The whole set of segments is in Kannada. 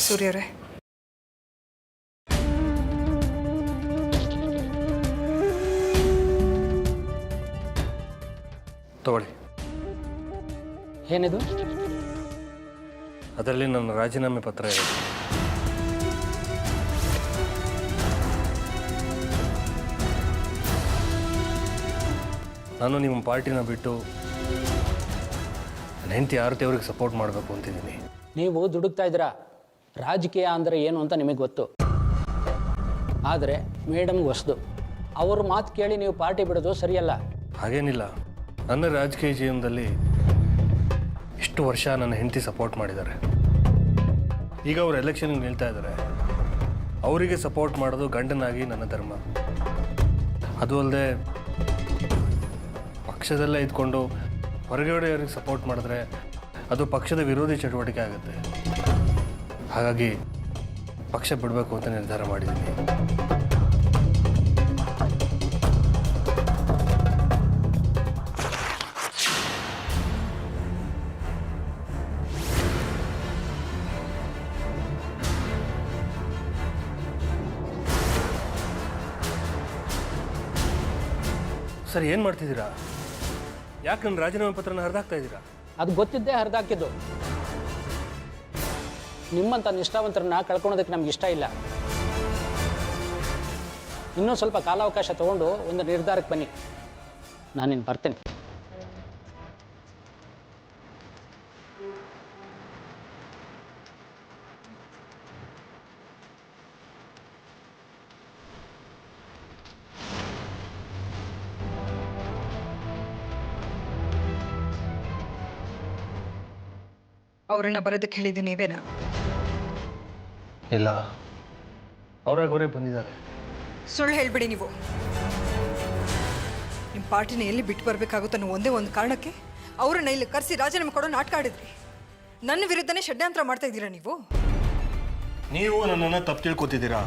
ಸೂರ್ಯರೇ. ತಗೊಳ್ಳಿ. ಏನಿದು? ಅದರಲ್ಲಿ ನನ್ನ ರಾಜೀನಾಮೆ ಪತ್ರ ಇದೆ. ನಾನು ನಿಮ್ಮ ಪಾರ್ಟಿನ ಬಿಟ್ಟು ನನ್ನ ಹೆಂಡತಿ ಆರತಿ ಅವ್ರಿಗೆ ಸಪೋರ್ಟ್ ಮಾಡಬೇಕು ಅಂತಿದ್ದೀನಿ. ನೀವು ದುಡುಕ್ತಾ ಇದ್ದೀರಾ. ರಾಜಕೀಯ ಅಂದರೆ ಏನು ಅಂತ ನಿಮಗೆ ಗೊತ್ತು. ಆದರೆ ಮೇಡಮ್ಗೆ ಹೊಸದು. ಅವ್ರ ಮಾತು ಕೇಳಿ ನೀವು ಪಾರ್ಟಿ ಬಿಡೋದು ಸರಿಯಲ್ಲ. ಹಾಗೇನಿಲ್ಲ. ನನ್ನ ರಾಜಕೀಯ ಜೀವನದಲ್ಲಿ ಇಷ್ಟು ವರ್ಷ ನನ್ನ ಹೆಂಡತಿ ಸಪೋರ್ಟ್ ಮಾಡಿದ್ದಾರೆ. ಈಗ ಅವರು ಎಲೆಕ್ಷನ್ಗೆ ನಿಲ್ತಾ ಇದ್ದಾರೆ. ಅವರಿಗೆ ಸಪೋರ್ಟ್ ಮಾಡೋದು ಗಂಡನಾಗಿ ನನ್ನ ಧರ್ಮ. ಅದು ಅಲ್ಲದೆ ಪಕ್ಷದಲ್ಲೇ ಇದ್ಕೊಂಡು ಹೊರಗಡೆಯವರಿಗೆ ಸಪೋರ್ಟ್ ಮಾಡಿದ್ರೆ ಅದು ಪಕ್ಷದ ವಿರೋಧಿ ಚಟುವಟಿಕೆ ಆಗುತ್ತೆ. ಹಾಗಾಗಿ ಪಕ್ಷ ಬಿಡಬೇಕು ಅಂತ ನಿರ್ಧಾರ ಮಾಡಿದ್ದೀನಿ. ಸರ್, ಏನು ಮಾಡ್ತಿದ್ದೀರಾ? ಯಾಕೆ ನನ್ನ ರಾಜೀನಾಮೆ ಪತ್ರನ ಹರಿದಾಕ್ತಾ ಇದ್ದೀರಾ? ಅದು ಗೊತ್ತಿದ್ದೇ ಹರಿದಾಕಿದ್ದು. ನಿಮ್ಮಂಥ ನಿಷ್ಠಾವಂತರನ್ನ ಕಳ್ಕೊಳೋದಕ್ಕೆ ನಮ್ಗೆ ಇಷ್ಟ ಇಲ್ಲ. ಇನ್ನೂ ಸ್ವಲ್ಪ ಕಾಲಾವಕಾಶ ತಗೊಂಡು ಒಂದು ನಿರ್ಧಾರಕ್ಕೆ ಬನ್ನಿ. ನಾನಿನ್ನು ಬರ್ತೇನೆ. ಅವರನ್ನ ಬರೋದಕ್ಕೆ ಹೇಳಿದ್ದು ನೀವೇನಾ? ಇಲ್ಲ, ಅವರೇ ಬಂದಿದ್ದಾರೆ. ಸುಳ್ಳು ಹೇಳ್ಬಿಡಿ ನೀವು. ನಿಮ್ಮ ಪಾರ್ಟಿನ ಎಲ್ಲಿ ಬಿಟ್ಟು ಬರಬೇಕಾಗುತ್ತೋ ಅನ್ನೋ ಒಂದೇ ಒಂದು ಕಾರಣಕ್ಕೆ ಅವರನ್ನ ಇಲ್ಲಿ ಕರೆಸಿ ರಾಜೀನಾಮೆ ಕೊಡೋ ನಾಟಕ ಆಡಿದ್ರಿ. ನನ್ನ ವಿರುದ್ಧನೇ ಷಡ್ಯಂತ್ರ ಮಾಡ್ತಾ ಇದ್ದೀರಾ ನೀವು. ನೀವು ನನ್ನನ್ನು ತಪ್ಪು ತಿಳ್ಕೊತಿದ್ದೀರಾ.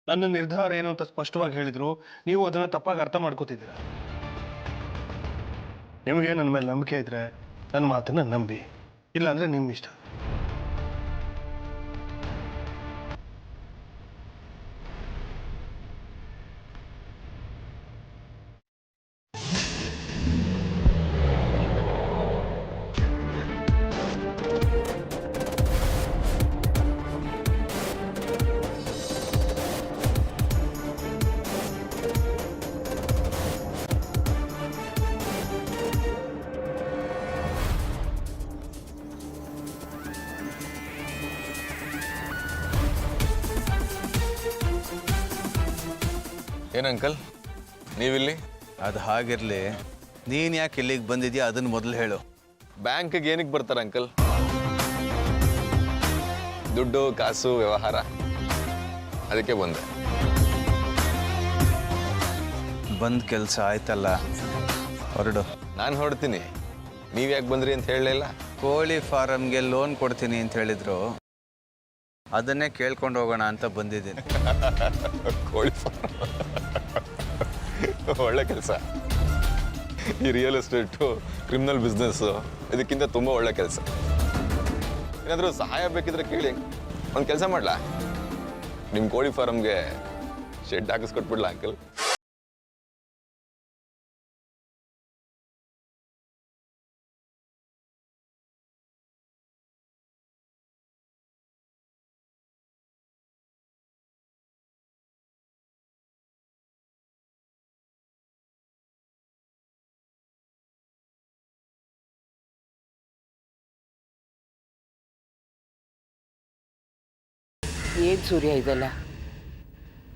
ನನ್ನ ನಿರ್ಧಾರ ಏನು ಅಂತ ಸ್ಪಷ್ಟವಾಗಿ ಹೇಳಿದ್ರು, ನೀವು ಅದನ್ನು ತಪ್ಪಾಗಿ ಅರ್ಥ ಮಾಡ್ಕೋತಿದ್ದೀರಾ. ನಿಮಗೆ ನನ್ನ ಮೇಲೆ ನಂಬಿಕೆ ಇದ್ರೆ ನನ್ನ ಮಾತನ್ನ ನಂಬಿ, ಇಲ್ಲಾಂದ್ರೆ ನಿಮ್ಮ ಇಷ್ಟ. ಏನು ಅಂಕಲ್ ನೀವಿಲ್ಲಿ? ಅದು ಹಾಗಿರಲಿ, ನೀನು ಯಾಕೆ ಇಲ್ಲಿಗೆ ಬಂದಿದ್ಯಾ ಅದನ್ನು ಮೊದಲು ಹೇಳು. ಬ್ಯಾಂಕಿಗೆ ಏನಕ್ಕೆ ಬರ್ತಾರೆ ಅಂಕಲ್? ದುಡ್ಡು ಕಾಸು ವ್ಯವಹಾರ, ಅದಕ್ಕೆ ಬಂದೆ. ಬಂದ ಕೆಲಸ ಆಯ್ತಲ್ಲ, ಹೊರಡು. ನಾನು ಹೊರಡ್ತೀನಿ, ನೀವು ಯಾಕೆ ಬಂದ್ರಿ ಅಂತ ಹೇಳಲಿಲ್ಲ? ಕೋಳಿ ಫಾರಮ್ಗೆ ಲೋನ್ ಕೊಡ್ತೀನಿ ಅಂತ ಹೇಳಿದ್ರು, ಅದನ್ನೇ ಕೇಳ್ಕೊಂಡು ಹೋಗೋಣ ಅಂತ ಬಂದಿದ್ದೀನಿ. ಕೋಳಿ ಫಾರ್ಮ್ ಒಳ್ಳೆ ಕೆಲಸ. ಈ ರಿಯಲ್ ಎಸ್ಟೇಟು, ಕ್ರಿಮಿನಲ್ ಬಿಸ್ನೆಸ್ಸು, ಇದಕ್ಕಿಂತ ತುಂಬ ಒಳ್ಳೆ ಕೆಲಸ. ಏನಾದರೂ ಸಹಾಯ ಬೇಕಿದ್ರೆ ಕೇಳಿ, ಒಂದು ಕೆಲಸ ಮಾಡಲಾ? ನಿಮ್ಮ ಕೋಳಿ ಫಾರಮ್ಗೆ ಶೆಡ್ ಹಾಕಿಸ್ಕೊಟ್ಬಿಡ್ಲಾ ಅಂಕಲ್? ಏನು ಸೂರ್ಯ ಇದೆಲ್ಲ?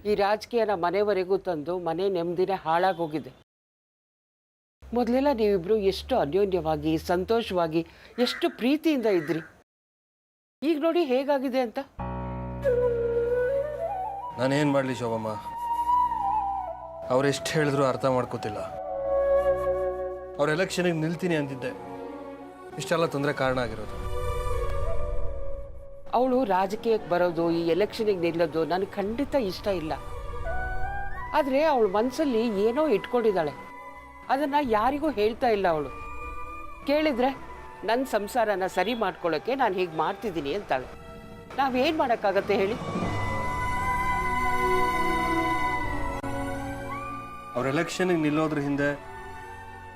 ಈ ರಾಜಕೀಯನ ಮನೆವರೆಗೂ ತಂದು ಮನೆ ನೆಮ್ಮದಿನೇ ಹಾಳಾಗೋಗಿದೆ. ಮೊದಲೆಲ್ಲ ನೀವಿಬ್ಬರು ಎಷ್ಟು ಅನ್ಯೋನ್ಯವಾಗಿ ಸಂತೋಷವಾಗಿ ಎಷ್ಟು ಪ್ರೀತಿಯಿಂದ ಇದ್ರಿ. ಈಗ ನೋಡಿ ಹೇಗಾಗಿದೆ ಅಂತ. ನಾನೇನು ಮಾಡಲಿ ಶೋಭಮ್ಮ, ಅವ್ರು ಎಷ್ಟು ಹೇಳಿದ್ರು ಅರ್ಥ ಮಾಡ್ಕೋತಿಲ್ಲ. ಅವ್ರ ಎಲೆಕ್ಷನಿಗೆ ನಿಲ್ತೀನಿ ಅಂತಿದ್ದೆ, ಇಷ್ಟೆಲ್ಲ ತೊಂದರೆ ಕಾರಣ ಆಗಿರೋದು. ಅವಳು ರಾಜಕೀಯಕ್ಕೆ ಬರೋದು, ಈ ಎಲೆಕ್ಷನಿಗೆ ನಿಲ್ಲೋದು ನನಗೆ ಖಂಡಿತ ಇಷ್ಟ ಇಲ್ಲ. ಆದರೆ ಅವಳು ಮನಸ್ಸಲ್ಲಿ ಏನೋ ಇಟ್ಕೊಂಡಿದ್ದಾಳೆ, ಅದನ್ನು ಯಾರಿಗೂ ಹೇಳ್ತಾ ಇಲ್ಲ. ಅವಳು ಕೇಳಿದರೆ ನನ್ನ ಸಂಸಾರನ ಸರಿ ಮಾಡ್ಕೊಳ್ಳೋಕ್ಕೆ ನಾನು ಹೀಗೆ ಮಾಡ್ತಿದ್ದೀನಿ ಅಂತಾಳೆ. ನಾವೇನು ಮಾಡೋಕ್ಕಾಗತ್ತೆ ಹೇಳಿ? ಅವ್ರ ಎಲೆಕ್ಷನ್ಗೆ ನಿಲ್ಲೋದ್ರ ಹಿಂದೆ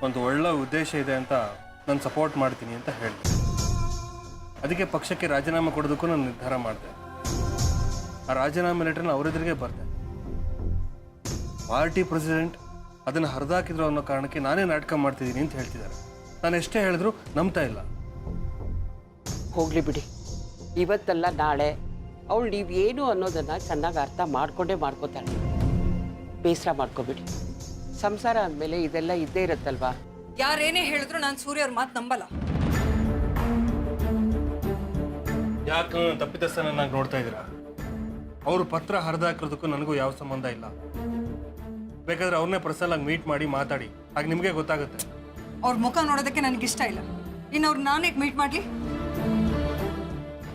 ಒಂದು ಒಳ್ಳೆ ಉದ್ದೇಶ ಇದೆ ಅಂತ ನಾನು ಸಪೋರ್ಟ್ ಮಾಡ್ತೀನಿ ಅಂತ ಹೇಳಿದೆ. ಅದಕ್ಕೆ ಪಕ್ಷಕ್ಕೆ ರಾಜೀನಾಮೆ ಕೊಡೋದಕ್ಕೂ ನಾನು ನಿರ್ಧಾರ ಮಾಡಿದೆ. ಆ ರಾಜೀನಾಮೆ ಲೆಟರ್ನ ಅವರೆದುರಿಗೆ ಬರ್ದೆ. ಪಾರ್ಟಿ ಪ್ರೆಸಿಡೆಂಟ್ ಅದನ್ನು ಹರಿದಾಕಿದ್ರು ಅನ್ನೋ ಕಾರಣಕ್ಕೆ ನಾನೇ ನಾಟಕ ಮಾಡ್ತಿದ್ದೀನಿ ಅಂತ ಹೇಳ್ತಿದ್ದಾರೆ. ನಾನು ಎಷ್ಟೇ ಹೇಳಿದ್ರು ನಂಬ್ತಾ ಇಲ್ಲ. ಹೋಗಲಿ ಬಿಡಿ, ಇವತ್ತಲ್ಲ ನಾಳೆ ಅವಳು ನೀವೇನು ಅನ್ನೋದನ್ನು ಚೆನ್ನಾಗಿ ಅರ್ಥ ಮಾಡ್ಕೋತಾಳೆ. ಬೇಸರ ಮಾಡ್ಕೋಬಿಡಿ. ಸಂಸಾರ ಅಂದಮೇಲೆ ಇದೆಲ್ಲ ಇದ್ದೇ ಇರುತ್ತಲ್ವಾ? ಯಾರೇನೇ ಹೇಳಿದ್ರು ನಾನು ಸೂರ್ಯ ಅವ್ರ ಮಾತು ನಂಬಲ್ಲ. ಯಾಕೆ ತಪ್ಪಿತಸ್ಥನಾಗಿ ನೋಡ್ತಾ ಇದ್ದೀರಾ? ಅವರು ಪತ್ರ ಹರಿದಾಕಿರೋದಕ್ಕೂ ನನಗೂ ಯಾವ ಸಂಬಂಧ ಇಲ್ಲ. ಬೇಕಾದ್ರೆ ಅವ್ರನ್ನೇ ಪರ್ಸನಲ್ ಆಗಿ ಮೀಟ್ ಮಾಡಿ ಮಾತಾಡಿ, ಆಗ ನಿಮಗೆ ಗೊತ್ತಾಗುತ್ತೆ. ಅವ್ರ ಮುಖ ನೋಡೋದಕ್ಕೆ ನನಗಿಷ್ಟ ಇಲ್ಲ. ಇನ್ನು ಅವ್ರು ನಾನೇ ಮೀಟ್ ಮಾಡಲಿ?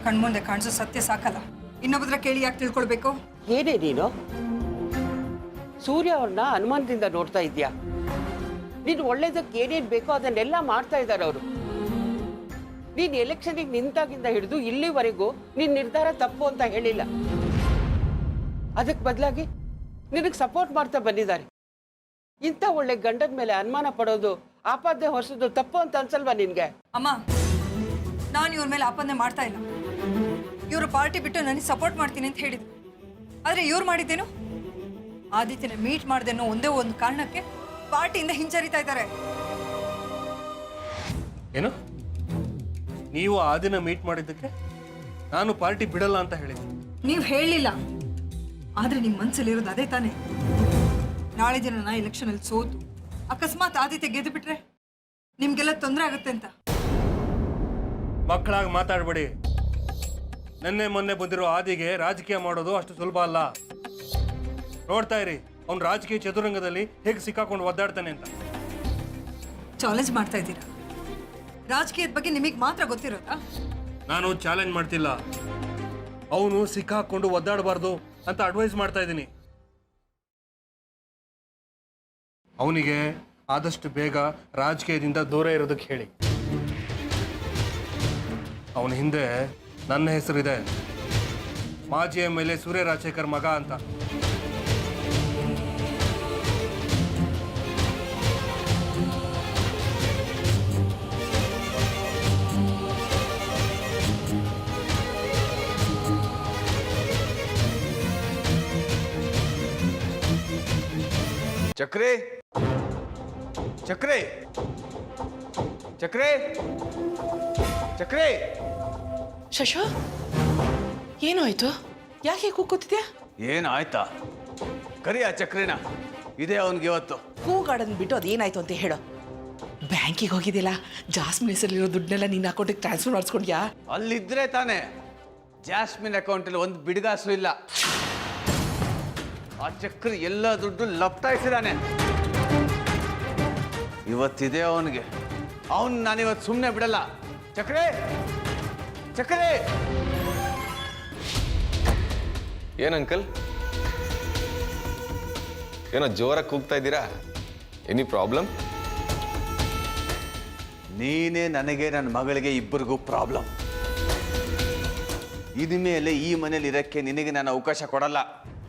ಕಣ್ಮುಂದೆ ಕಾಣಿಸೋ ಸತ್ಯ ಸಾಕಲ್ಲ, ಇನ್ನೊಬ್ಬದ್ರ ಕೇಳಿ ಯಾಕೆ ತಿಳ್ಕೊಳ್ಬೇಕು? ಏನೇ ನೀನು ಸೂರ್ಯ ಅವ್ರನ್ನ ಅನುಮಾನದಿಂದ ನೋಡ್ತಾ ಇದೀಯಾ? ನೀನು ಒಳ್ಳೇದಕ್ಕೆ ಏನೇನು ಬೇಕೋ ಅದನ್ನೆಲ್ಲ ಮಾಡ್ತಾ ಇದ್ದಾರೆ ಅವರು. ನೀನು ಎಲೆಕ್ಷನಿಗೆ ನಿಂತಾಗಿಂದ ಹಿಡಿದು ಇಲ್ಲಿವರೆಗೂ ನಿನ್ನ ನಿರ್ಧಾರ ತಪ್ಪು ಅಂತ ಹೇಳಿಲ್ಲ. ಅದಕ್ಕೆ ಬದಲಾಗಿ ನಿನಗೆ ಸಪೋರ್ಟ್ ಮಾಡ್ತಾ ಬಂದಿದ್ದಾರೆ. ಇಂಥ ಒಳ್ಳೆ ಗಂಡದ ಮೇಲೆ ಅನುಮಾನ ಪಡೋದು, ಆಪಾದನೆ ಹೊರಿಸೋದು ತಪ್ಪು ಅಂತ ಅನ್ಸಲ್ವಾ ನಿನಗೆ? ಅಮ್ಮ, ನಾನು ಇವ್ರ ಮೇಲೆ ಆಪಾದನೆ ಮಾಡ್ತಾ ಇಲ್ಲ. ಇವರು ಪಾರ್ಟಿ ಬಿಟ್ಟು ನನಗೆ ಸಪೋರ್ಟ್ ಮಾಡ್ತೀನಿ ಅಂತ ಹೇಳಿದ್ರು. ಆದರೆ ಇವ್ರು ಮಾಡಿದ್ದೇನು? ಆದಿತ್ಯನ ಮೀಟ್ ಮಾಡ್ದೆ ಅನ್ನೋ ಒಂದೇ ಒಂದು ಕಾರಣಕ್ಕೆ ಪಾರ್ಟಿಯಿಂದ ಹಿಂಜರಿತಾ ಇದ್ದಾರೆ. ಏನು? ನೀವು ಆ ದಿನ ಮೀಟ್ ಮಾಡಿದ್ದಕ್ಕೆ ನಾನು ಪಾರ್ಟಿ ಬಿಡಲ್ಲ ಅಂತ ಹೇಳಿದ್ದೆ? ನೀವು ಹೇಳಲಿಲ್ಲ, ಆದರೆ ನಿಮ್ಮ ಮನಸ್ಸಲ್ಲಿರೋದು ಅದೇ ತಾನೇ. ನಾಳೆ ದಿನ ನಾ ಎಲೆಕ್ಷನಲ್ಲಿ ಸೋತು ಅಕಸ್ಮಾತ್ ಆದಿತ್ಯ ಗೆದ್ದು ಬಿಟ್ರೆ ನಿಮ್ಗೆಲ್ಲ ತೊಂದರೆ ಆಗುತ್ತೆ ಅಂತ. ಮಕ್ಕಳಾಗಿ ಮಾತಾಡಬೇಡಿ. ನಿನ್ನೆ ಮೊನ್ನೆ ಬಂದಿರೋ ಆದಿಗೆ ರಾಜಕೀಯ ಮಾಡೋದು ಅಷ್ಟು ಸುಲಭ ಅಲ್ಲ. ನೋಡ್ತಾ ಇರಿ ಅವ್ನು ರಾಜಕೀಯ ಚದುರಂಗದಲ್ಲಿ ಹೇಗೆ ಸಿಕ್ಕಾಕೊಂಡು ಒದ್ದಾಡ್ತಾನೆ ಅಂತ. ಚಾಲೆಂಜ್ ಮಾಡ್ತಾ ಇದ್ದೀರಾ? ರಾಜಕೀಯದ ಬಗ್ಗೆ ನಿಮಗೆ ಮಾತ್ರ ಗೊತ್ತಿರೋದಾ? ನಾನು ಚಾಲೆಂಜ್ ಮಾಡ್ತಿಲ್ಲ, ಅವನು ಸಿಕ್ಕಾಕೊಂಡು ಒದ್ದಾಡಬಾರ್ದು ಅಂತ ಅಡ್ವೈಸ್ ಮಾಡ್ತಾ ಇದ್ದೀನಿ. ಅವನಿಗೆ ಆದಷ್ಟು ಬೇಗ ರಾಜಕೀಯದಿಂದ ದೂರ ಇರೋದಕ್ಕೆ ಹೇಳಿ. ಅವನ ಹಿಂದೆ ನನ್ನ ಹೆಸರಿದೆ, ಮಾಜಿ ಎಮ್ಎಲ್ಎ ಸೂರ್ಯ ರಾಜಶೇಖರ್ ಮಗ ಅಂತ. ಚಕ್ರೆ ಚಕ್ರೆ ಚಕ್ರೆ ಚಕ್ರೆ ಶಶ, ಏನಾಯ್ತು? ಯಾಕೆ ಕೂಗ್ಕೋತಿದ್ಯಾ? ಏನಾಯ್ತಾ? ಕರಿ ಆ ಚಕ್ರೆನ, ಇದೇ ಅವನಿಗೆ ಇವತ್ತು. ಕೂಗಾಡೋದನ್ನ ಬಿಟ್ಟು ಅದೇನಾಯ್ತು ಅಂತ ಹೇಳು. ಬ್ಯಾಂಕಿಗೆ ಹೋಗಿದ್ದಿಲ್ಲ, ಜಾಸ್ಮಿನ್ ಹೆಸರಲ್ಲಿರೋ ದುಡ್ಡನ್ನೆಲ್ಲ ನಿನ್ನ ಅಕೌಂಟಿಗೆ ಟ್ರಾನ್ಸ್ಫರ್ ಮಾಡಿಸ್ಕೊಂಡ್ಯಾ? ಅಲ್ಲಿದ್ರೆ ತಾನೇ. ಜಾಸ್ಮಿನ್ ಅಕೌಂಟಲ್ಲಿ ಒಂದು ಬಿಡುಗಾಸು ಇಲ್ಲ. ಆ ಚಕ್ರ ಎಲ್ಲ ದುಡ್ಡು ಲಪ್ಟಾಯಿಸಿದಾನೆ. ಇವತ್ತಿದೆ ಅವನಿಗೆ. ಅವನು ನಾನಿವತ್ತು ಸುಮ್ಮನೆ ಬಿಡಲ್ಲ. ಚಕ್ರೆ ಚಕ್ರೆ. ಏನು ಅಂಕಲ್, ಏನೋ ಜೋರಾಗಿ ಕೂಗ್ತಾ ಇದ್ದೀರಾ? Any problem? ನೀನೇ ನನಗೆ ನನ್ನ ಮಗಳಿಗೆ ಇಬ್ಬರಿಗೂ ಪ್ರಾಬ್ಲಮ್. ಇದ್ಮೇಲೆ ಈ ಮನೇಲಿ ಇರಕ್ಕೆ ನಿನಗೆ ನಾನು ಅವಕಾಶ ಕೊಡಲ್ಲ.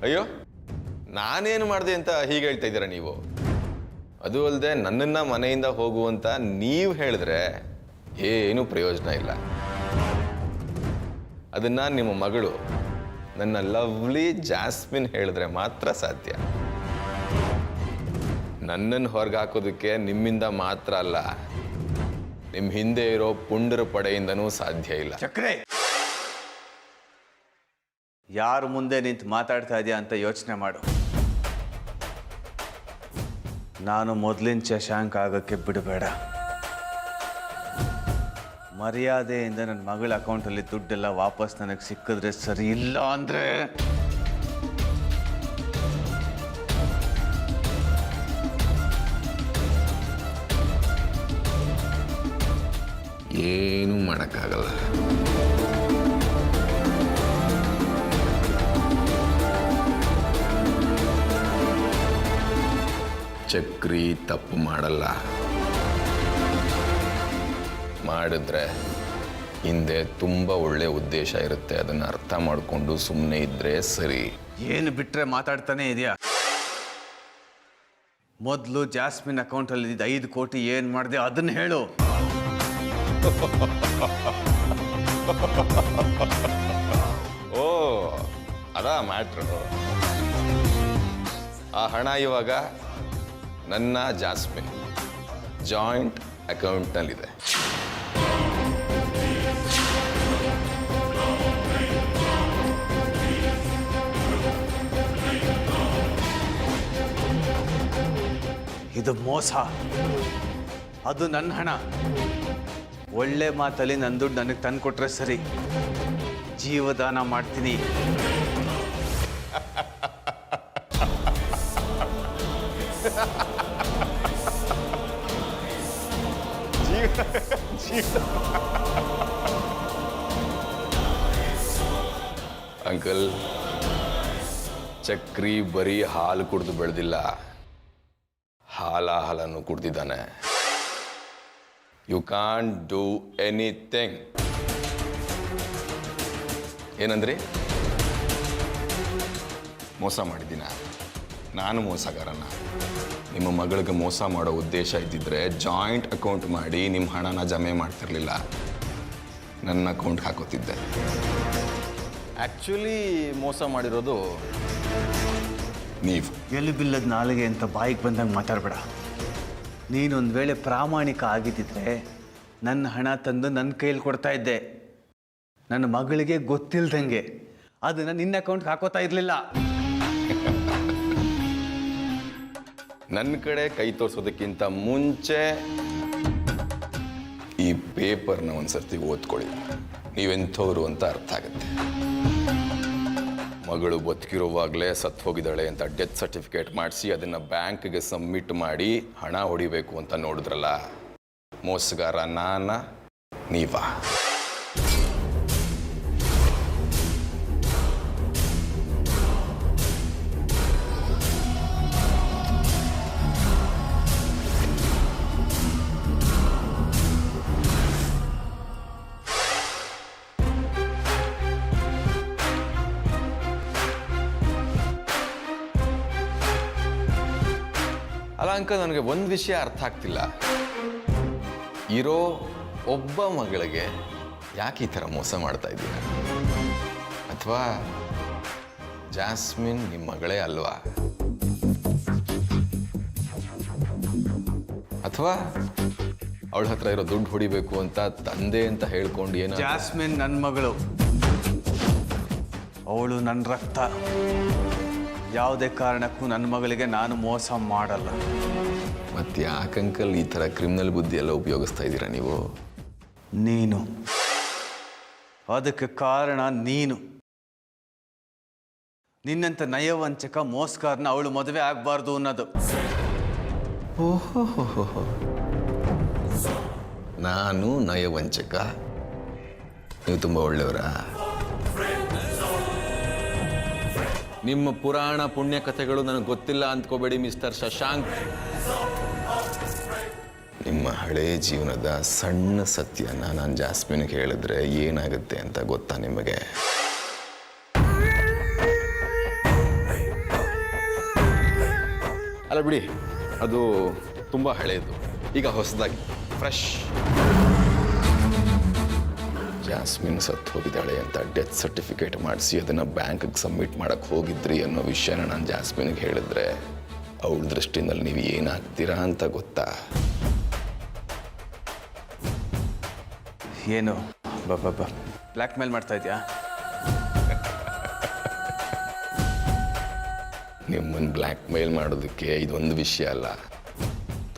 ಅಯ್ಯೋ, ನಾನೇನು ಮಾಡಿದೆ ಅಂತ ಹೀಗೆ ಹೇಳ್ತಾ ಇದ್ದೀರಾ ನೀವು? ಅದು ಅಲ್ಲದೆ ನನ್ನನ್ನು ಮನೆಯಿಂದ ಹೋಗುವಂತ ನೀವು ಹೇಳಿದ್ರೆ ಏನೂ ಪ್ರಯೋಜನ ಇಲ್ಲ. ಅದನ್ನು ನಿಮ್ಮ ಮಗಳು ನನ್ನ ಲವ್ಲಿ ಜಾಸ್ಮಿನ್ ಹೇಳಿದ್ರೆ ಮಾತ್ರ ಸಾಧ್ಯ. ನನ್ನನ್ನು ಹೊರಗೆ ಹಾಕೋದಕ್ಕೆ ನಿಮ್ಮಿಂದ ಮಾತ್ರ ಅಲ್ಲ, ನಿಮ್ಮ ಹಿಂದೆ ಇರೋ ಪುಂಡರ ಪಡೆಯಿಂದನೂ ಸಾಧ್ಯ ಇಲ್ಲ. ಚಕ್ರೆ, ಯಾರು ಮುಂದೆ ನಿಂತು ಮಾತಾಡ್ತಾ ಇದೆಯಾ ಅಂತ ಯೋಚನೆ ಮಾಡು. ನಾನು ಮೊದಲಿನ ಶಶಾಂಕ್ ಆಗೋಕ್ಕೆ ಬಿಡಬೇಡ. ಮರ್ಯಾದೆಯಿಂದ ನನ್ನ ಮಗಳ ಅಕೌಂಟಲ್ಲಿ ದುಡ್ಡೆಲ್ಲ ವಾಪಸ್ ನನಗೆ ಸಿಕ್ಕಿದ್ರೆ ಸರಿ, ಇಲ್ಲ ಅಂದರೆ ಏನೂ ಮಾಡೋಕ್ಕಾಗಲ್ಲ. ಚಕ್ರಿ ತಪ್ಪು ಮಾಡಲ್ಲ. ಮಾಡಿದ್ರೆ ಹಿಂದೆ ತುಂಬ ಒಳ್ಳೆ ಉದ್ದೇಶ ಇರುತ್ತೆ, ಅದನ್ನು ಅರ್ಥ ಮಾಡಿಕೊಂಡು ಸುಮ್ಮನೆ ಇದ್ದರೆ ಸರಿ. ಏನು ಬಿಟ್ಟರೆ ಮಾತಾಡ್ತಾನೆ ಇದೆಯಾ? ಮೊದಲು ಜಾಸ್ಮಿನ್ ಅಕೌಂಟಲ್ಲಿ 5 ಕೋಟಿ ಏನು ಮಾಡಿದೆ ಅದನ್ನು ಹೇಳು. ಓ, ಅದಾ ಮ್ಯಾಟ್ರು. ಆ ಹಣ ಇವಾಗ ನನ್ನ ಜಾಸ್ಮಿನ್ ಜಾಯಿಂಟ್ ಅಕೌಂಟ್ನಲ್ಲಿದೆ. ಇದು ಮೋಸ. ಅದು ನನ್ನ ಹಣ. ಒಳ್ಳೆ ಮಾತಲ್ಲಿ ನನ್ನ ದುಡ್ಡು ನನಗೆ ತಂದು ಕೊಟ್ರೆ ಸರಿ, ಜೀವದಾನ ಮಾಡ್ತೀನಿ. ಅಂಕಲ್, ಚಕ್ರಿ ಬರೀ ಹಾಲು ಕುಡಿದು ಬೆಳೆದಿಲ್ಲ, ಹಾಲನ್ನು ಕುಡ್ದಿದ್ದಾನೆ. You can't do anything. ಏನಂದ್ರಿ? ಮೋಸ ಮಾಡಿದ್ದೀನ? ನಾನು ಮೋಸಗಾರನ? ನಿಮ್ಮ ಮಗಳಿಗೆ ಮೋಸ ಮಾಡೋ ಉದ್ದೇಶ ಇದ್ದಿದ್ರೆ ಜಾಯಿಂಟ್ ಅಕೌಂಟ್ ಮಾಡಿ ನಿಮ್ಮ ಹಣನ ಜಮೆ ಮಾಡ್ತಿರ್ಲಿಲ್ಲ, ನನ್ನ ಅಕೌಂಟ್ಗೆ ಹಾಕೋತಿದ್ದೆ. ಆ್ಯಕ್ಚುಲಿ ಮೋಸ ಮಾಡಿರೋದು ನೀವು. ಎಲ್ಲಿ ಬಿಲ್ಲದ ನಾಲಿಗೆ ಅಂತ ಬಾಯಿಗೆ ಬಂದಂಗೆ ಮಾತಾಡಬೇಡ. ನೀನೊಂದು ವೇಳೆ ಪ್ರಾಮಾಣಿಕ ಆಗಿದ್ದಿದ್ರೆ ನನ್ನ ಹಣ ತಂದು ನನ್ನ ಕೈಯಲ್ಲಿ ಕೊಡ್ತಾ ಇದ್ದೆ. ನನ್ನ ಮಗಳಿಗೆ ಗೊತ್ತಿಲ್ದಂಗೆ ಅದನ್ನು ನಿನ್ನ ಅಕೌಂಟ್ಗೆ ಹಾಕೋತಾ ಇರಲಿಲ್ಲ. ನನ್ನ ಕಡೆ ಕೈ ತೋರಿಸೋದಕ್ಕಿಂತ ಮುಂಚೆ ಈ ಪೇಪರ್ನ ಒಂದ್ಸರ್ತಿ ಓದ್ಕೊಳ್ಳಿ, ನೀವೆಂಥವ್ರು ಅಂತ ಅರ್ಥ ಆಗುತ್ತೆ. ಮಗಳು ಬದುಕಿರುವಾಗಲೇ ಸತ್ತು ಹೋಗಿದ್ದಾಳೆ ಅಂತ ಡೆತ್ ಸರ್ಟಿಫಿಕೇಟ್ ಮಾಡಿಸಿ ಅದನ್ನು ಬ್ಯಾಂಕ್ಗೆ ಸಬ್ಮಿಟ್ ಮಾಡಿ ಹಣ ಹೊಡಿಬೇಕು ಅಂತ ನೋಡಿದ್ರಲ್ಲ, ಮೋಸಗಾರ ನಾನ ನೀವಾ? ಅಲ್ಲ ಅಂಕಲ್, ನನಗೆ ಒಂದು ವಿಷಯ ಅರ್ಥ ಆಗ್ತಿಲ್ಲ. ಇರೋ ಒಬ್ಬ ಮಗಳಿಗೆ ಯಾಕೆ ಈ ಥರ ಮೋಸ ಮಾಡ್ತಾ ಇದ್ದೀರ? ಅಥವಾ ಜಾಸ್ಮಿನ್ ನಿಮ್ಮ ಮಗಳೇ ಅಲ್ವಾ? ಅಥವಾ ಅವಳ ಹತ್ರ ಇರೋ ದುಡ್ಡು ಹೊಡಿಬೇಕು ಅಂತ ತಂದೆ ಅಂತ ಹೇಳ್ಕೊಂಡು ಏನೋ? ಜಾಸ್ಮಿನ್ ನನ್ನ ಮಗಳು, ಅವಳು ನನ್ನ ರಕ್ತ. ಯಾವುದೇ ಕಾರಣಕ್ಕೂ ನನ್ನ ಮಗಳಿಗೆ ನಾನು ಮೋಸ ಮಾಡಲ್ಲ. ಮತ್ತೆ ಯಾಕಂಕಲ್ ಈ ಥರ ಕ್ರಿಮಿನಲ್ ಬುದ್ಧಿ ಎಲ್ಲ ಉಪಯೋಗಿಸ್ತಾ ಇದ್ದೀರಾ ನೀವು? ನೀನು ಅದಕ್ಕೆ ಕಾರಣ. ನೀನು ನಿನ್ನಂಥ ನಯವಂಚಕ ಮೋಸಗಾರನ ಅವಳು ಮದುವೆ ಆಗಬಾರ್ದು ಅನ್ನೋದು. ಓಹೋ, ನಾನು ನಯವಂಚಕ, ನೀವು ತುಂಬ ಒಳ್ಳೆಯವರಾ? ನಿಮ್ಮ ಪುರಾಣ ಪುಣ್ಯ ಕಥೆಗಳು ನನಗೆ ಗೊತ್ತಿಲ್ಲ ಅಂದ್ಕೋಬೇಡಿ ಮಿಸ್ಟರ್ ಶಶಾಂಕ್. ನಿಮ್ಮ ಹಳೇ ಜೀವನದ ಸಣ್ಣ ಸತ್ಯನ ನಾನು ಜಾಸ್ಮಿನ್ಗೆ ಹೇಳಿದ್ರೆ ಏನಾಗುತ್ತೆ ಅಂತ ಗೊತ್ತಾ ನಿಮಗೆ? ಅಲ್ಲ ಬಿಡಿ, ಅದು ತುಂಬ ಹಳೇದು. ಈಗ ಹೊಸದಾಗಿ ಫ್ರೆಶ್. ಜಾಸ್ಮಿನ್ ಸತ್ತು ಹೋಗಿದ್ದಾಳೆ ಅಂತ ಡೆತ್ ಸರ್ಟಿಫಿಕೇಟ್ ಮಾಡಿಸಿ ಅದನ್ನು ಬ್ಯಾಂಕ್ಗೆ ಸಬ್ಮಿಟ್ ಮಾಡೋಕ್ಕೆ ಹೋಗಿದ್ರಿ ಅನ್ನೋ ವಿಷಯನ ನಾನು ಜಾಸ್ಮಿನ್ಗೆ ಹೇಳಿದ್ರೆ ಅವಳ ದೃಷ್ಟಿನಲ್ಲಿ ನೀವು ಏನಾಗ್ತೀರಾ ಅಂತ ಗೊತ್ತಾ? ಏನು ಬ್ಲ್ಯಾಕ್ ಮೇಲ್ ಮಾಡ್ತಾ ಇದೆಯಾ? ನಿಮ್ಮನ್ನು ಬ್ಲ್ಯಾಕ್ ಮೇಲ್ ಮಾಡೋದಕ್ಕೆ ಇದೊಂದು ವಿಷಯ ಅಲ್ಲ,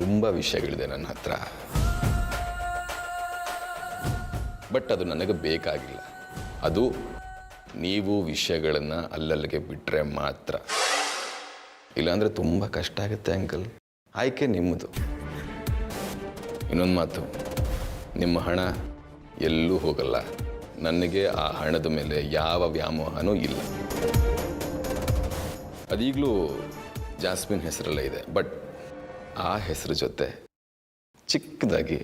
ತುಂಬ ವಿಷಯಗಳಿದೆ ನನ್ನ ಹತ್ರ. ಬಟ್ ಅದು ನನಗೆ ಬೇಕಾಗಿಲ್ಲ. ಅದು ನೀವು ವಿಷಯಗಳನ್ನು ಅಲ್ಲಲ್ಲಿಗೆ ಬಿಟ್ಟರೆ ಮಾತ್ರ. ಇಲ್ಲಾಂದರೆ ತುಂಬ ಕಷ್ಟ ಆಗುತ್ತೆ ಅಂಕಲ್. ಆಯ್ಕೆ ನಿಮ್ಮದು. ಇನ್ನೊಂದು ಮಾತು, ನಿಮ್ಮ ಹಣ ಎಲ್ಲೂ ಹೋಗಲ್ಲ. ನನಗೆ ಆ ಹಣದ ಮೇಲೆ ಯಾವ ವ್ಯಾಮೋಹನೂ ಇಲ್ಲ. ಅದೀಗಲೂ ಜಾಸ್ಮಿನ್ ಹೆಸರಲ್ಲೇ ಇದೆ. ಬಟ್ ಆ ಹೆಸರು ಜೊತೆ ಚಿಕ್ಕದಾಗಿ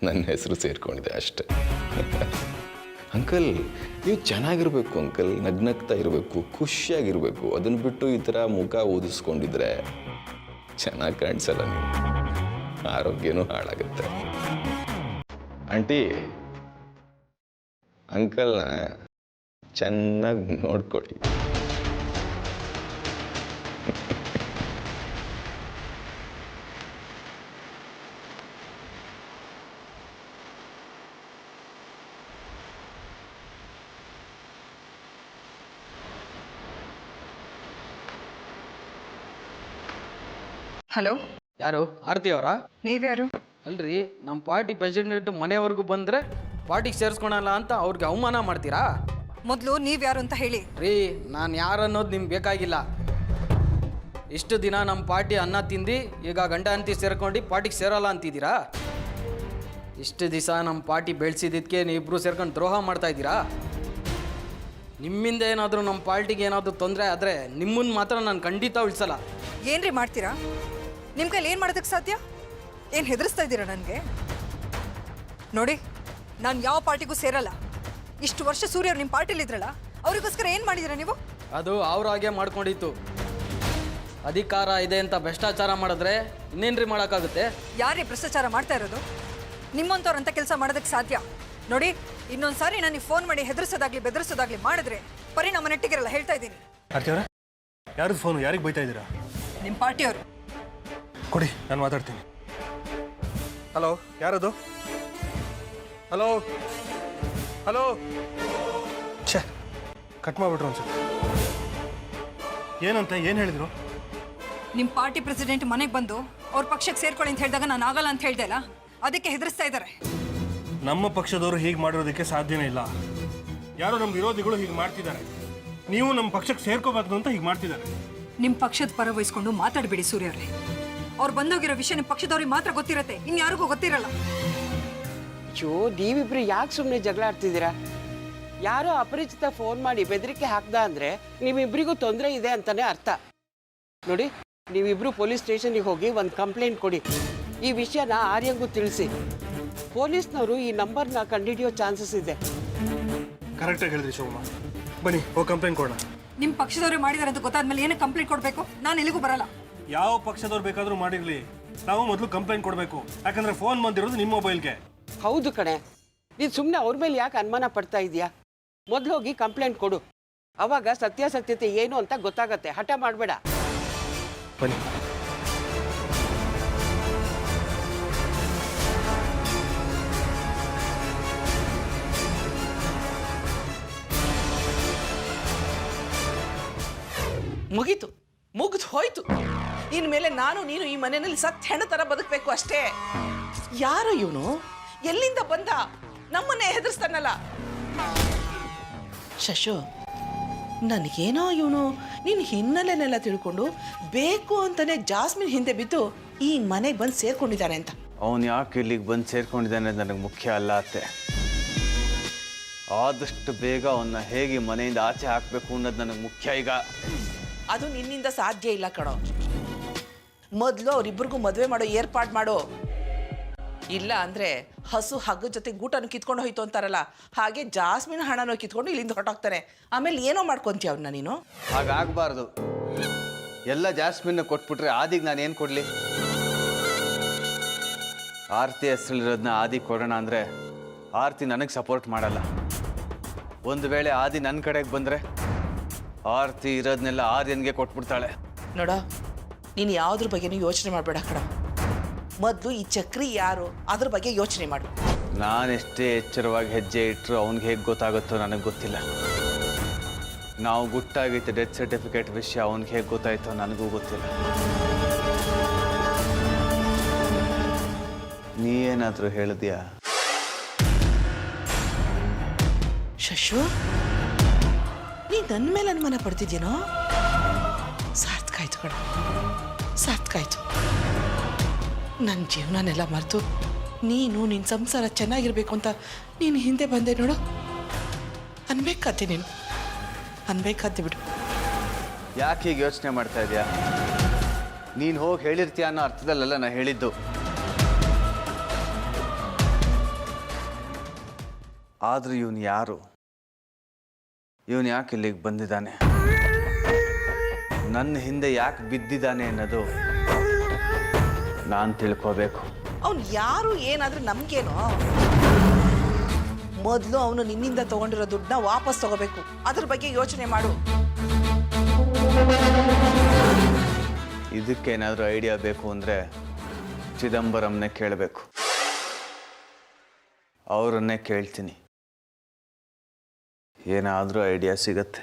ನನ್ನ ಹೆಸರು ಸೇರಿಕೊಂಡಿದೆ ಅಷ್ಟೆ. ಅಂಕಲ್, ನೀವು ಚೆನ್ನಾಗಿರ್ಬೇಕು ಅಂಕಲ್, ನಗ್ನಗ್ತಾ ಇರಬೇಕು, ಖುಷಿಯಾಗಿರಬೇಕು. ಅದನ್ನು ಬಿಟ್ಟು ಈ ಥರ ಮುಖ ಊದಿಸ್ಕೊಂಡಿದ್ರೆ ಚೆನ್ನಾಗಿ ಕಾಣಿಸಲ್ಲ, ನೀವು ಆರೋಗ್ಯನೂ ಹಾಳಾಗುತ್ತೆ. ಆಂಟಿ, ಅಂಕಲ್ನ ಚೆನ್ನಾಗಿ ನೋಡ್ಕೊಳ್ಳಿ. ಹಲೋ, ಯಾರು? ಆರತಿ ಅವರಾ? ನೀವ್ಯಾರು? ಅಲ್ರಿ, ನಮ್ಮ ಪಾರ್ಟಿ ಪ್ರೆಸಿಡೆಂಟ್ ಮನೆವರೆಗೂ ಬಂದರೆ ಪಾರ್ಟಿಗೆ ಸೇರಿಸ್ಕೊಳಲ್ಲ ಅಂತ ಅವ್ರಿಗೆ ಅವಮಾನ ಮಾಡ್ತೀರಾ? ಮೊದಲು ನೀವ್ಯಾರು ಅಂತ ಹೇಳಿ. ರೀ, ನಾನು ಯಾರು ಅನ್ನೋದು ನಿಮ್ಗೆ ಬೇಕಾಗಿಲ್ಲ. ಇಷ್ಟು ದಿನ ನಮ್ಮ ಪಾರ್ಟಿ ಅನ್ನ ತಿಂದು ಈಗ ಗಂಡ ಅಂತಿ ಸೇರ್ಕೊಂಡು ಪಾರ್ಟಿಗೆ ಸೇರೋಲ್ಲ ಅಂತಿದ್ದೀರಾ? ಇಷ್ಟು ದಿವಸ ನಮ್ಮ ಪಾರ್ಟಿ ಬೆಳೆಸಿದ್ದಕ್ಕೆ ನೀವಿಬ್ಬರು ಸೇರ್ಕೊಂಡು ದ್ರೋಹ ಮಾಡ್ತಾ ಇದ್ದೀರಾ? ನಿಮ್ಮಿಂದ ಏನಾದರೂ ನಮ್ಮ ಪಾರ್ಟಿಗೆ ಏನಾದರೂ ತೊಂದರೆ ಆದರೆ ನಿಮ್ಮನ್ನು ಮಾತ್ರ ನಾನು ಖಂಡಿತ ಉಳಿಸಲ್ಲ. ಏನ್ರಿ ಮಾಡ್ತೀರಾ? ನಿಮ್ಮ ಕೈಲಿ ಏನು ಮಾಡೋದಕ್ಕೆ ಸಾಧ್ಯ? ಏನು ಹೆದರಿಸ್ತಾ ಇದ್ದೀರಾ ನನಗೆ? ನೋಡಿ, ನಾನು ಯಾವ ಪಾರ್ಟಿಗೂ ಸೇರಲ್ಲ. ಇಷ್ಟು ವರ್ಷ ಸೂರ್ಯ ಅವ್ರು ನಿಮ್ಮ ಪಾರ್ಟಿಲಿದ್ರಲ್ಲ, ಅವರಿಗೋಸ್ಕರ ಏನು ಮಾಡಿದ್ದೀರಾ ನೀವು? ಅದು ಅವ್ರಾಗೆ ಮಾಡ್ಕೊಂಡಿತ್ತು. ಅಧಿಕಾರ ಇದೆ ಅಂತ ಭ್ರಷ್ಟಾಚಾರ ಮಾಡಿದ್ರೆ ಇನ್ನೇನ್ರಿ ಮಾಡೋಕ್ಕಾಗುತ್ತೆ? ಯಾರೇ ಭ್ರಷ್ಟಾಚಾರ ಮಾಡ್ತಾ ಇರೋದು? ನಿಮ್ಮಂಥವ್ರಂಥ ಕೆಲಸ ಮಾಡೋದಕ್ಕೆ ಸಾಧ್ಯ? ನೋಡಿ, ಇನ್ನೊಂದು ಸಾರಿ ನನಗೆ ಫೋನ್ ಮಾಡಿ ಹೆದರಿಸೋದಾಗ್ಲಿ ಬೆದರಿಸೋದಾಗ್ಲಿ ಮಾಡಿದ್ರೆ ಪರಿಣಾಮ ನೆಟ್ಟಿಗಿರಲ್ಲ, ಹೇಳ್ತಾ ಇದ್ದೀನಿ. ಆರ್ತಿಯವರ, ಯಾರದು ಫೋನು? ಯಾರಿಗೆ ಬೈತಾ ಇದ್ದೀರಾ? ನಿಮ್ಮ ಪಾರ್ಟಿಯವರು. ಕೊಡಿ, ನಾನು ಮಾತಾಡ್ತೀನಿ. ಹಲೋ, ಯಾರದು? Hello hello. ಛೇ, ಕಟ್ ಮಾಡಿಬಿಟ್ರು ಅನ್ಸುತ್ತೆ. ಏನಂತ ಏನು ಹೇಳಿದ್ರು? ನಿಮ್ಮ ಪಾರ್ಟಿ ಪ್ರೆಸಿಡೆಂಟ್ ಮನೆಗೆ ಬಂದು ಅವ್ರ ಪಕ್ಷಕ್ಕೆ ಸೇರ್ಕೊಳ್ಳಿ ಅಂತ ಹೇಳಿದಾಗ ನಾನು ಆಗಲ್ಲ ಅಂತ ಹೇಳ್ದೆ ಅಲ್ಲ, ಅದಕ್ಕೆ ಹೆದರಿಸ್ತಾ ಇದ್ದಾರೆ. ನಮ್ಮ ಪಕ್ಷದವರು ಹೀಗೆ ಮಾಡಿರೋದಕ್ಕೆ ಸಾಧ್ಯನೇ ಇಲ್ಲ. ಯಾರೋ ನಮ್ಮ ವಿರೋಧಿಗಳು ಹೀಗೆ ಮಾಡ್ತಿದ್ದಾರೆ. ನೀವು ನಮ್ಮ ಪಕ್ಷಕ್ಕೆ ಸೇರ್ಕೋಬಾರ್ದು ಅಂತ ಹೀಗೆ ಮಾಡ್ತಿದ್ದಾರೆ. ನಿಮ್ಮ ಪಕ್ಷದ ಪರ ವಹಿಸ್ಕೊಂಡು ಮಾತಾಡಬೇಡಿ ಸೂರ್ಯ ಅವರೇ. ಅವ್ರು ಬಂದೋಗಿರೋ ವಿಷಯ ನಿಮ್ಮ ಪಕ್ಷದವ್ರಿಗೆ ಮಾತ್ರ ಗೊತ್ತಿರತ್ತೆ, ಇನ್ಯಾರಿಗೂ ಗೊತ್ತಿರಲ್ಲ. ಅಯ್ಯೋ, ನೀವಿಬ್ರು ಯಾಕೆ ಸುಮ್ಮನೆ ಜಗಳ ಆಡ್ತಿದ್ದೀರಾ? ಯಾರೋ ಅಪರಿಚಿತ ಫೋನ್ ಮಾಡಿ ಬೆದರಿಕೆ ಹಾಕ್ದ ಅಂದರೆ ನೀವಿಬ್ಬರಿಗೂ ತೊಂದರೆ ಇದೆ ಅಂತಲೇ ಅರ್ಥ. ನೋಡಿ, ನೀವಿಬ್ಬರು ಪೊಲೀಸ್ ಸ್ಟೇಷನ್ಗೆ ಹೋಗಿ ಒಂದು ಕಂಪ್ಲೇಂಟ್ ಕೊಡಿ. ಈ ವಿಷಯನ ಆರ್ಯಂಗೂ ತಿಳಿಸಿ. ಪೊಲೀಸ್ನವರು ಈ ನಂಬರ್ನ ಕಂಡುಹಿಡಿಯೋ ಚಾನ್ಸಸ್ ಇದೆ. ಕರೆಕ್ಟಾಗಿ ಹೇಳಿದ್ರಿ ಶೋಭಾ. ಬನ್ನಿ, ಹೋಗಿ ಕಂಪ್ಲೇಂಟ್ ಕೊಡೋಣ. ನಿಮ್ಮ ಪಕ್ಷದವ್ರೆ ಮಾಡಿದಾರೆ ಅಂತ ಗೊತ್ತಾದ್ಮೇಲೆ ಏನಕ್ಕೆ ಕಂಪ್ಲೇಂಟ್ ಕೊಡಬೇಕು? ನಾನು ಎಲ್ಲಿಗೂ ಬರಲ್ಲ. ಯಾವ ಪಕ್ಷದವ್ರು ಬೇಕಾದರೂ ಮಾಡಿರಲಿ, ನಾವು ಮೊದಲು ಕಂಪ್ಲೇಂಟ್ ಕೊಡಬೇಕು. ಯಾಕಂದ್ರೆ ಫೋನ್ ಬಂದಿರೋದು ನಿಮ್ಮ ಮೊಬೈಲ್ಗೆ. ಹೌದು ಕಣೆ, ನೀನು ಸುಮ್ಮನೆ ಅವ್ರ ಮೇಲೆ ಯಾಕೆ ಅನುಮಾನ ಪಡ್ತಾ ಇದೆಯಾ? ಮೊದಲು ಹೋಗಿ ಕಂಪ್ಲೇಂಟ್ ಕೊಡು. ಅವಾಗ ಸತ್ಯಾಸತ್ಯತೆ ಏನು ಅಂತ ಗೊತ್ತಾಗತ್ತೆ. ಹಠ ಮಾಡಬೇಡ. ಬನ್ನಿ. ಮುಗೀತು, ಮುಗಿದು ಹೋಯ್ತು. ಇನ್ಮೇಲೆ ನಾನು ನೀನು ಈ ಮನೆಯಲ್ಲಿ ಸತ್ ಹೆಣ ಥರ ಬದುಕಬೇಕು ಅಷ್ಟೇ. ಯಾರು ಇವನು? ಎಲ್ಲಿಂದ ಬಂದ? ನಮ್ಮನ್ನೇ ಹೆದರ್ಸ್ತಾನಲ್ಲ. ಶಶು, ನನಗೇನೋ ಇವನು ನಿನ್ನ ಹಿನ್ನೆಲೆನೆಲ್ಲ ತಿಳ್ಕೊಂಡು ಬೇಕು ಅಂತಾನೆ ಜಾಸ್ಮಿನ್ ಹಿಂದೆ ಬಿದ್ದು ಈ ಮನೆಗೆ ಬಂದು ಸೇರ್ಕೊಂಡಿದ್ದಾನೆ ಅಂತ. ಅವನು ಯಾಕೆ ಇಲ್ಲಿಗೆ ಬಂದು ಸೇರ್ಕೊಂಡಿದ್ದಾನೆ ನನಗೆ ಮುಖ್ಯ ಅಲ್ಲ ಅತ್ತೆ. ಆದಷ್ಟು ಬೇಗ ಅವನ್ನ ಹೇಗೆ ಮನೆಯಿಂದ ಆಚೆ ಹಾಕಬೇಕು ಅನ್ನೋದು ನನಗೆ ಮುಖ್ಯ. ಈಗ ಅದು ನಿನ್ನಿಂದ ಸಾಧ್ಯ ಇಲ್ಲ ಕಣೋ. ಮೊದಲು ಅವರಿಬ್ಬರಿಗೂ ಮದುವೆ ಮಾಡೋ ಏರ್ಪಾಡು ಮಾಡೋ. ಇಲ್ಲ ಅಂದರೆ ಹಸು ಹಗ್ಗ ಜೊತೆ ಗೂಟನ್ನು ಕಿತ್ಕೊಂಡು ಹೋಯ್ತು ಅಂತಾರಲ್ಲ, ಹಾಗೆ ಜಾಸ್ಮಿನ್ ಹಣನೋ ಕಿತ್ಕೊಂಡು ಇಲ್ಲಿಂದ ಹೊರಟೋಗ್ತಾನೆ. ಆಮೇಲೆ ಏನೋ ಮಾಡ್ಕೊತೀಯ ಅವನ್ನ ನೀನು. ಹಾಗಾಗಬಾರ್ದು. ಎಲ್ಲ ಜಾಸ್ಮಿನ್ನ ಕೊಟ್ಬಿಟ್ರೆ ಆದಿಗೆ ನಾನು ಏನು ಕೊಡಲಿ? ಆರತಿ ಹೆಸರಲ್ಲಿರೋದನ್ನ ಆದಿ ಕೊಡೋಣ ಅಂದರೆ ಆರತಿ ನನಗೆ ಸಪೋರ್ಟ್ ಮಾಡಲ್ಲ. ಒಂದು ವೇಳೆ ಆದಿ ನನ್ನ ಕಡೆಗೆ ಬಂದರೆ ಆರತಿ ಇರೋದನ್ನೆಲ್ಲ ಆರ್ಯನ್ಗೆ ಕೊಟ್ಬಿಡ್ತಾಳೆ. ನೋಡ, ನೀನು ಯಾವುದ್ರ ಬಗ್ಗೆನೂ ಯೋಚನೆ ಮಾಡಬೇಡ ಕಣ. ಮೊದಲು ಈ ಚಕ್ರಿ ಯಾರು ಅದ್ರ ಬಗ್ಗೆ ಯೋಚನೆ ಮಾಡು. ನಾನೆಷ್ಟೇ ಎಚ್ಚರವಾಗಿ ಹೆಜ್ಜೆ ಇಟ್ಟರು ಅವ್ನಿಗೆ ಹೇಗೆ ಗೊತ್ತಾಗುತ್ತೋ ನನಗೆ ಗೊತ್ತಿಲ್ಲ. ನಾವು ಗುಟ್ಟಾಗಿತ್ತು ಡೆತ್ ಸರ್ಟಿಫಿಕೇಟ್ ವಿಷಯ ಅವ್ನಿಗೆ ಹೇಗೆ ಗೊತ್ತಾಯ್ತೋ ನನಗೂ ಗೊತ್ತಿಲ್ಲ. ನೀ ಏನಾದರೂ ಹೇಳಿದ್ಯಾ? ಶಶು, ನೀ ನನ್ನ ಮೇಲೆ ಅನುಮಾನ ಪಡ್ತಿದ್ದೀನೋ? ಸಾರ್ಥಕ ಆಯ್ತು ಕಣ, ಸಾರ್ಥಕ ಆಯ್ತು. ನನ್ನ ಜೀವನನೆಲ್ಲ ಮರೆತು ನೀನು ನಿನ್ನ ಸಂಸಾರ ಚೆನ್ನಾಗಿರ್ಬೇಕು ಅಂತ ನೀನು ಹಿಂದೆ ಬಂದೆ ನೋಡು. ಅನ್ಬೇಕಾದ್ದೆ ನೀನು, ಅನ್ಬೇಕಾದ್ದೆ ಬಿಡು. ಯಾಕೆ ಹೀಗೆ ಯೋಚನೆ ಮಾಡ್ತಾ ಇದೆಯಾ? ನೀನು ಹೋಗಿ ಹೇಳಿರ್ತೀಯ ಅನ್ನೋ ಅರ್ಥದಲ್ಲೆಲ್ಲ ನಾನು ಹೇಳಿದ್ದು. ಆದರೂ ಇವನು ಯಾರು? ಇವನು ಯಾಕೆ ಇಲ್ಲಿಗೆ ಬಂದಿದ್ದಾನೆ? ನನ್ನ ಹಿಂದೆ ಯಾಕೆ ಬಿದ್ದಿದ್ದಾನೆ ಅನ್ನೋದು ನಾನು ತಿಳ್ಕೋಬೇಕು. ಅವ್ನು ಯಾರು ಏನಾದ್ರೂ ನಮ್ಗೇನೋ. ಮೊದಲು ಅವನು ನಿನ್ನಿಂದ ತಗೊಂಡಿರೋ ದುಡ್ಡನ್ನ ವಾಪಸ್ ತಗೋಬೇಕು. ಅದ್ರ ಬಗ್ಗೆ ಯೋಚನೆ ಮಾಡು. ಇದಕ್ಕೇನಾದರೂ ಐಡಿಯಾ ಬೇಕು ಅಂದರೆ ಚಿದಂಬರಂನೇ ಕೇಳಬೇಕು. ಅವರನ್ನೇ ಕೇಳ್ತೀನಿ, ಏನಾದರೂ ಐಡಿಯಾ ಸಿಗತ್ತೆ.